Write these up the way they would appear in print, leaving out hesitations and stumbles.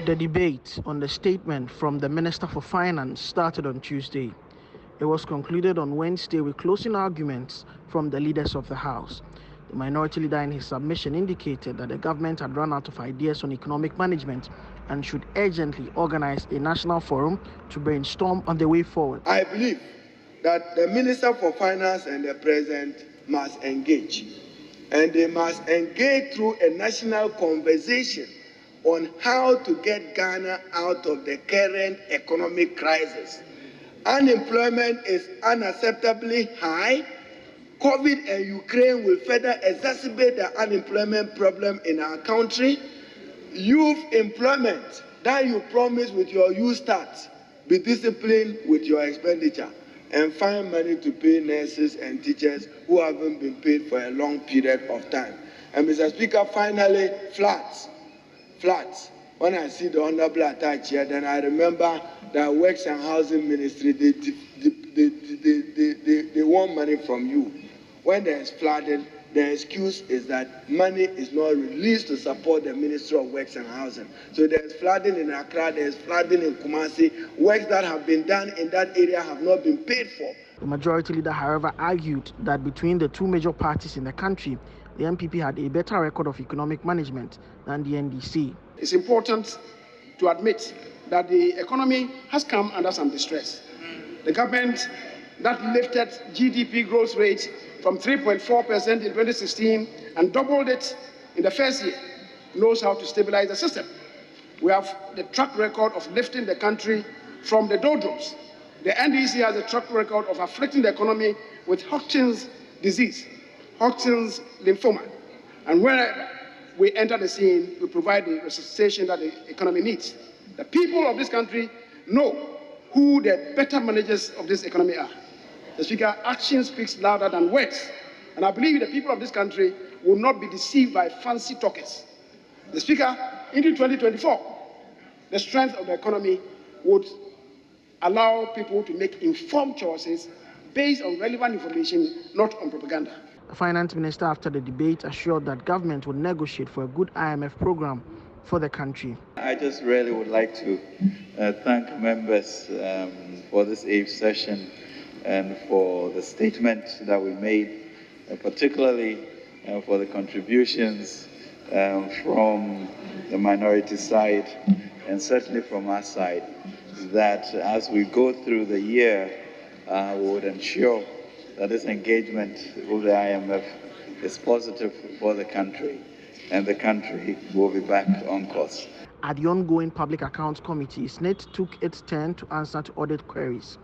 The debate on the statement from the Minister for Finance started on Tuesday. It was concluded on Wednesday with closing arguments from the leaders of the House. The minority leader in his submission indicated that the government had run out of ideas on economic management and should urgently organize a national forum to brainstorm on the way forward. I believe that the Minister for Finance and the President must engage, and they must engage through a national conversation on how to get Ghana out of the current economic crisis. Unemployment is unacceptably high. COVID and Ukraine will further exacerbate the unemployment problem in our country. Youth employment that you promised with your youth start, be disciplined with your expenditure and find money to pay nurses and teachers who haven't been paid for a long period of time. And Mr. Speaker, finally, flats. When I see the honorable attached here, then I remember that Works and Housing Ministry, they want money from you. When there is flooding, the excuse is that money is not released to support the Ministry of Works and Housing. So there is flooding in Accra, there is flooding in Kumasi. Works that have been done in that area have not been paid for. The majority leader, however, argued that between the two major parties in the country, the MPP had a better record of economic management than the NDC. It's important to admit that the economy has come under some distress. The government that lifted GDP growth rate from 3.4% in 2016 and doubled it in the first year knows how to stabilize the system. We have the track record of lifting the country from the doldrums. The NDC has a track record of afflicting the economy with Hodgkin's disease, Hodgkin's lymphoma. And whenever we enter the scene, we provide the resuscitation that the economy needs. The people of this country know who the better managers of this economy are. The Speaker, action speaks louder than words. And I believe the people of this country will not be deceived by fancy talkers. The Speaker, into 2024, the strength of the economy would allow people to make informed choices based on relevant information, not on propaganda. The finance minister, after the debate, assured that government would negotiate for a good IMF program for the country. I just really would like to thank members for this 8th session and for the statement that we made, particularly for the contributions from the minority side and certainly from our side, that as we go through the year, we would ensure that this engagement with the IMF is positive for the country, and the country will be back on course. At the ongoing Public Accounts Committee, SNIT took its turn to answer to audit queries.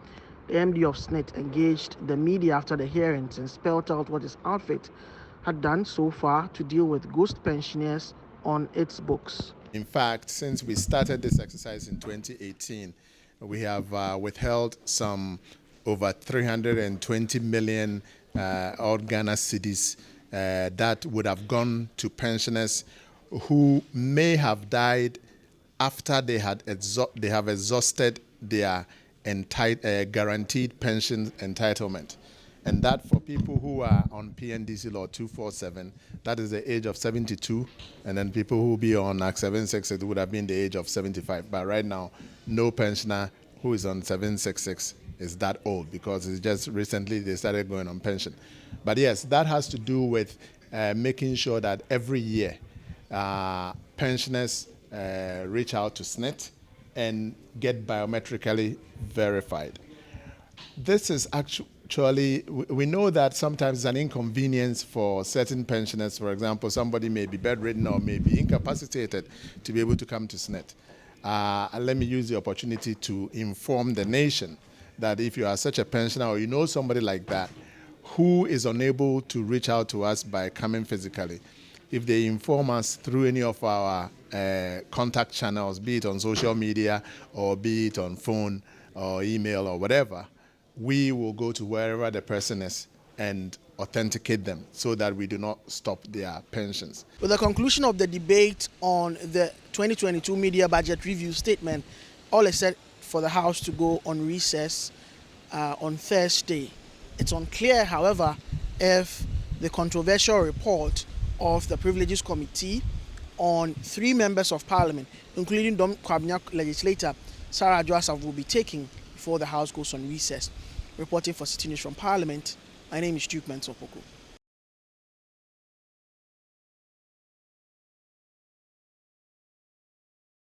The MD of SNIT engaged the media after the hearings and spelled out what his outfit had done so far to deal with ghost pensioners on its books. In fact, since we started this exercise in 2018, we have withheld some over 320 million odd Ghana cedis that would have gone to pensioners who may have died after they have exhausted their guaranteed pension entitlement. And that for people who are on PNDC Law 247, that is the age of 72, and then people who be on Act 766 would have been the age of 75. But right now, no pensioner who is on 766 is that old, because it's just recently they started going on pension. But yes, that has to do with making sure that every year pensioners reach out to SNIT and get biometrically verified. This is actually, we know that sometimes it's an inconvenience for certain pensioners. For example, somebody may be bedridden or may be incapacitated to be able to come to SNIT. Let me use the opportunity to inform the nation that if you are such a pensioner or you know somebody like that who is unable to reach out to us by coming physically, if they inform us through any of our contact channels, be it on social media or be it on phone or email or whatever, we will go to wherever the person is and authenticate them so that we do not stop their pensions. With the conclusion of the debate on the 2022 media budget review statement, all is set for the House to go on recess on Thursday. It's unclear, however, if the controversial report of the Privileges Committee on 3 members of parliament, including Dom Kwabena legislator Sarah Adjo-Asafo, will be taking before the House goes on recess. Reporting for City News from Parliament, my name is Duke Mensopoko.